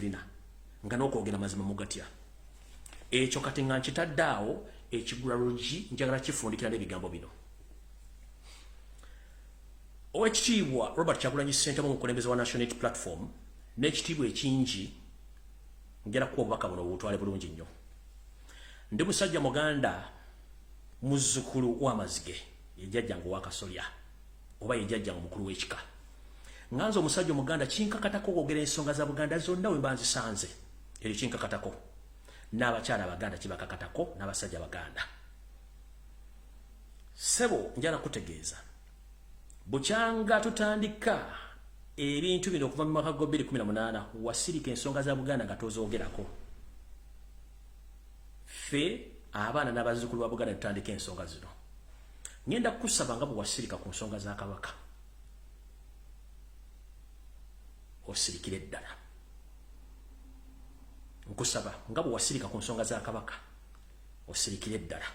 kirina nga n'okwogera mazima mugatya ekyo kati nga nkitaddaawo ekigulalogi njagala kifundikira n'ebigambo bino. Oweekitiibwa Robert Kyagulanyi Ssentamu omukulembeze wa National Unity Platform n'ekitiibwa ekingi njala kuwa obubaka buno butwale bulungi nnyo. Ndi musajja Muganda muzzukulu w'amazige yejjajjange w'akasolya oba yejjajjange omukulu w'ekika. Nganze omusajja Omuganda kinkakatako okwogera ensonga za Buganda zonna we mba nzisanze eri kinkakatako n'abakyala Abaganda kibakakatako n'abasajja Baganda. Sebo njala kutegeeza bukyanga tutandika ebintu bino okuva mu mwaka gwa 2018 wasirika ensonga za Buganda nga tozoogerako. Ffe abaana n'abazzukulu ba Buganda tutandika ensonga zino. Ngenda kusaba nga bwe wasirika ku nsonga za Kabaka osirikire ddala. Nkusaba nga bwe wasirika ku nsonga za Kabaka osirikire ddala.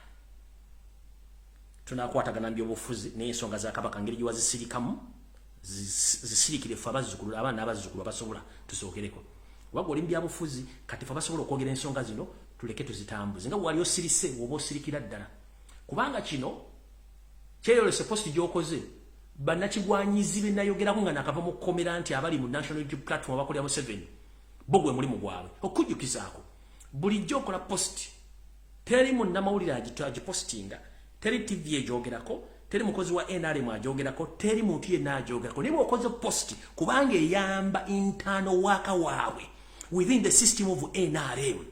Tunakwatagana by'obufuzi n'ensonga za Kabaka ngeri gye wazisirikamu zisirikire ffe abazzukulu abaana n'abazzukulu abasobola tusookereko. Wabwe oli byabufuzi kati ffe abasobola okwogera ensonga zino tuleke tuzitambuze nga wali osirise woba osirikira ddala. Kubanga kino kyeyolese posti gy'okoze bannakigwanyizi be nayogerako nga nakava mu kkomera nti abali mu National Unity Platform abakolera Museveni bo gwe mulimu gwabwe okujjukizaako bulijjo okola posti teri munnamawulire agipostinga, teri TV egyogerako, teri mukozi wa NRM agyogerako, teri muntu yenna agyogerako. Naye bw'okoze posti kubanga eyamba internal waka waabwe within the system of NRM,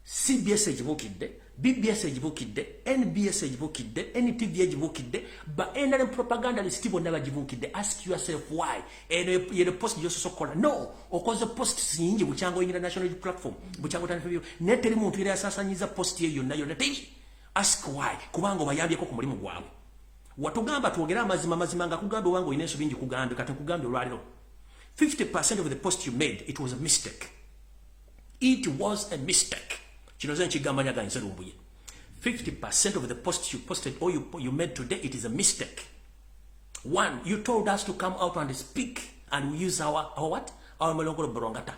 CBS egibuukidde, BBS egibuukidde, NBS egibuukidde, NTV egibuukidde, ba NRM propagandalist bonna bagibuukidde. Ask yourself why. Eno post gyososokola. No, okoze post nyingi bukyanga oyingira National Unity Platform, bukyanga otandika ne teri muntu era yasasanyiza post eyo yonna yonna teri. Ask why. Kubanga obayambyeko ku mulimu gwabwe. Watugamba twogera amazima nga kugambe wange oyina ensobi bingi kugambe kati kugambe olwaliro. 50% of the post you made, it was a mistake. It was a mistake. Kinoze nkigamba nyaganyiza Lumbuye. 50% of the post you posted or you made today, it is a mistake. One, you told us to come out and speak and we use our what? Our Melongolo Borongata.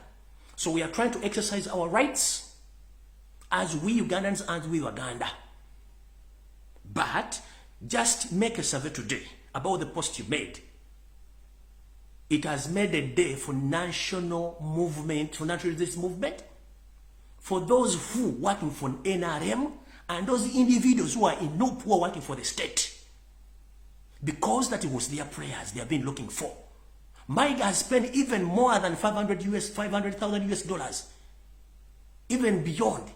So we are trying to exercise our rights as we Ugandans and we Uganda. But just make a survey today about the post you made. It has made a day for national movement, for national resistance movement, for those who are working for NRM and those individuals who are in no poor working for the state. Because that it was their prayers they have been looking for. Mike has spent even more than $500,000 US dollars, even beyond,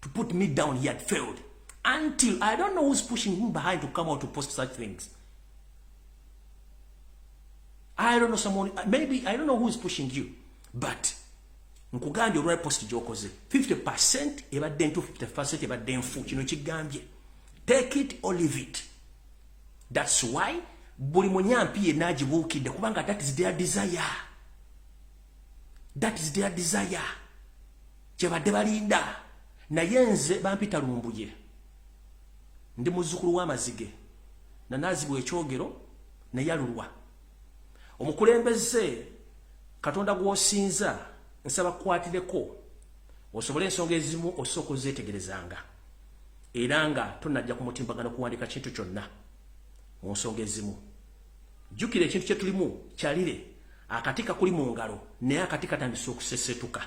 to put me down. He had failed. Until I don't know who's pushing him behind to come out to post such things. I don't know someone, maybe I don't know who's pushing you, but nkugambye olwa post gyokoze 50% ebadde ntu 50% ebadde nfu. Kino kigambye take it or leave it. That's why buli munyampi yenna agibuukidde kubanga that is their desire. That is their desire. Kyebadde balinda. Naye nze bampita Lumbuye, ndi muzzukulu w'amazige nanaazibwa ekyogero nayalulwa. Omukulembeze Katonda gw'osinza nsaba kukwatireko osobole ensonga ezimu osooka ozeetegerezanga era nga tonajja ku mutimbagano kuwandika kintu kyonna mu nsonga ezimu. Jjukira ekintu kye tulimu kyalire, akati kakuli mu ngalo naye akati katandise okuseseetuka.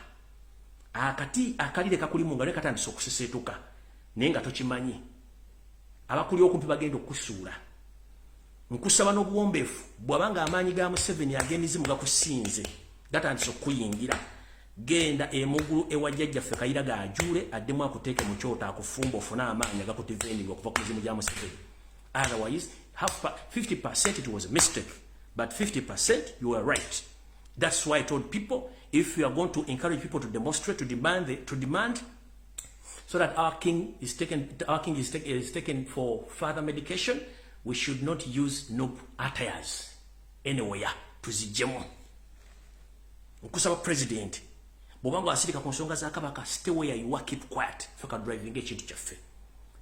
Akati akalire kakuli mu ngalo naye katandise okuseseetuka naye nga tokimanyi. Abakuli okumpi bagenda okusuula. Nkusaba n'obuwombeefu bw'abanga amaanyi ga Museveni agendizimu gakusinze gatandise okuyingira, genda emugulu ewa jjajjaffe Kayira gaajule addemu akuteeke mu kyoto akufumba ofune amaanyi agakutivenirwa okuva ku mizimu gya Museveni. Otherwise, 50% it was a mistake, but 50% you were right. That's why I told people, if you are going to encourage people to demonstrate, to demand, so that our king is taken for further medication, we should not use no attires anywhere to zijemo. Nkusaba president, bobanga asirika ku nsonga za Kabaka, stay where you are, keep quiet. Faka driving ekintu kyaffe.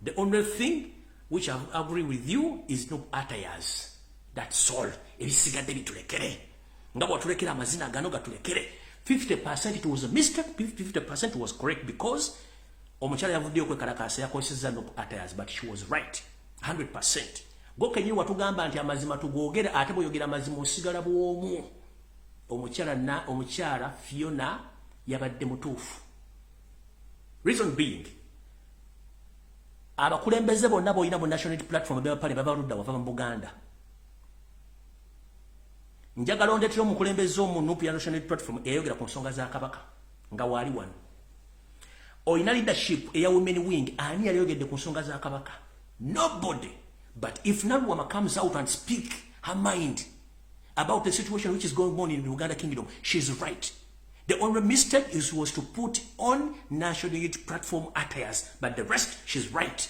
The only thing which I agree with you is no attires. That's all. Ebisigadde bitulekere. Nga bwatulekera amazina gano gatulekere. 50% it was a mistake, 50% was correct, because omukyala yavuddeyo kwekalakaasa yakozesezza no attires, but she was right 100%. Gokenyi watugamba nti amazima tugogera, ate bw'oyogera amazima osigala bw'omu. Omukyala Fiona yabadde mutuufu. Reason being, abakulembeze bonna boyina mu national platform b'abapale babaludda wava mu Buganda. Njagala ondeetera omukulembeze omunuupu ya national platform eyayogera ku nsonga za Kabaka nga waali wano. Oyina leadership eya women wing, ani yayogedde ku nsonga za Kabaka? Nobody. But if Naluwama comes out and speak her mind about the situation which is going on in the Uganda Kingdom, she's right. The only mistake was to put on national unity platform attires, but the rest, she's right.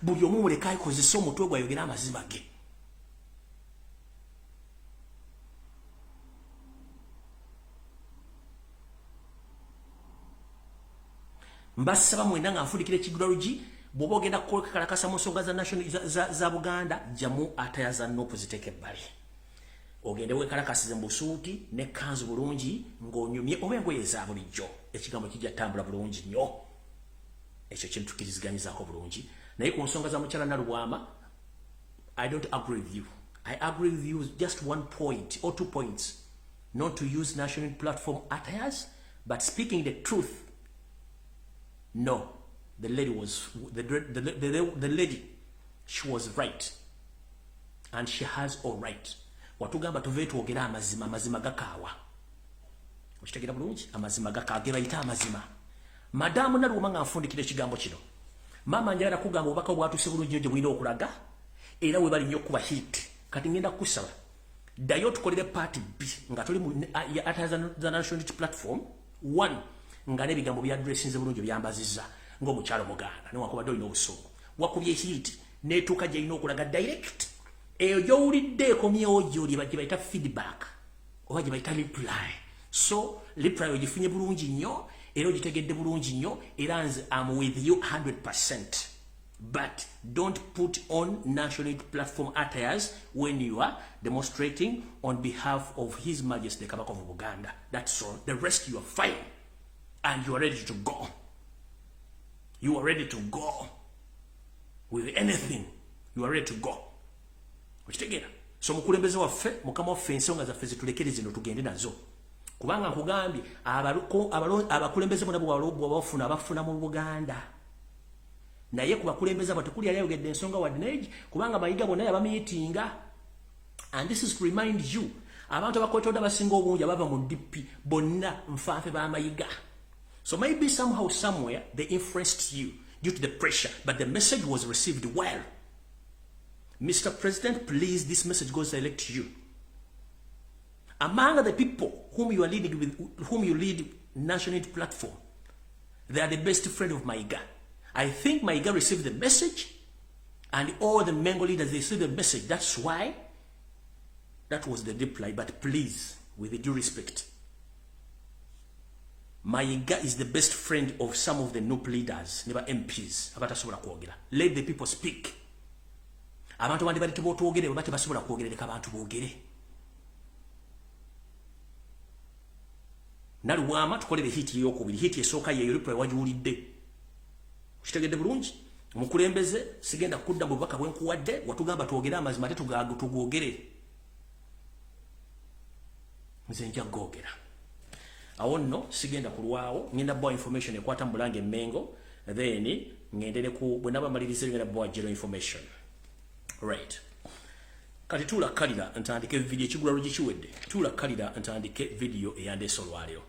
Buli omu muleka akozesa omutwe gwe ayogera amazima ge. Mbasaba mwenda nga nfundikira ekigulalogi bw'oba ogenda kukalakasa mu nsonga za national za Buganda, jamu attire za NUP ziteeke ebbali. Ogende weekalakasize mu busuuti ne kanzu bulungi ng'onyumye oba engoye eza bulijjo. Ekigambo kijja tambula bulungi nnyo. Ekyo kintu tukiriziganyizaako bulungi. Naye ku nsonga za mukyala Naluwama, I don't agree with you. I agree with you just 1 point or 2 points. Not to use national platform attires, but speaking the truth. No, the lady was the lady. She was right, and she has all right. Watugamba tuve tuogera amazima gakawa. Okitegera bulungi amazima gakawa ge bayita amazima. Madamu Naluwama nga nfundikira ekigambo kino. Mama njagala kugamba obubaka obwatuuse bulungi gye bulina okulaga, era we bali nnyo kuba hit. Kati ngenda kusaba ddayo tukolere party B nga tuli mu za national unity platform 1 nga n'ebigambo bya addressinze bulungi byambazizza ng'omukyalo Muganda newakubadde olina obusungu. Wakubye hit n'etuuka gy'erina okulaga direct. Eyo gy'owulidde ekomyewo gyo gye bayita feedback oba gye bayita reply. So reply ogifunye bulungi nnyo, era ogitegedde bulungi nnyo, era nze am with you 100%. But don't put on national platform attires when you are demonstrating on behalf of His Majesty Kabaka of Buganda. That's all. The rest you are fine. And you are ready to go. You are ready to go. With anything, you are ready to go. Okitegera? So mukulembeze waffe, mukama waffe ensonga zaffe zitulekere zino tugende nazo. Kubanga nkugambye abakulembeze bonna bafuna mu Buganda. Naye ku bakulembeze batukuli yayogedde ensonga wadneji kubanga Mayiga bonna yabamiitinga. And this is to remind you, abantu abakwetodde abasinga obungi abava mu DP bonna nfanfe ba Mayiga. So maybe somehow, somewhere, they influenced you due to the pressure, but the message was received well. Mr. President, please, this message goes direct to you. Among the people whom you are leading with, whom you lead national platform, they are the best friend of Mayiga. I think Mayiga received the message, and all the Mengo leaders, they received the message. That's why that was the reply. But please, with due respect, Mayiga is the best friend of some of the NUP leaders, never MPs. Let the people speak. Abantu bandi bali tuboogere bati basobola kwogerereka abantu boogere. Naluwama tukolere hiti ey'okubiri, hiti esooka yeyo reply wagiwulidde. Kitegedde bulungi. Omukulembeze sigenda kudda mu bubaka bwenkuwadde, watugamba tuogere amazima ate tugogere. Nze nja googera. Awo nno sigenda kulwawo, ngenda bwa information ekwata mu Bulange Mengo, then ngendere ku bwe naba malirize ngenda bwa general information. Right. Kati tulakkalira ntandike video ekigulalo gikiwedde. Tulakkalira ntandike video eyandeese olwaleero.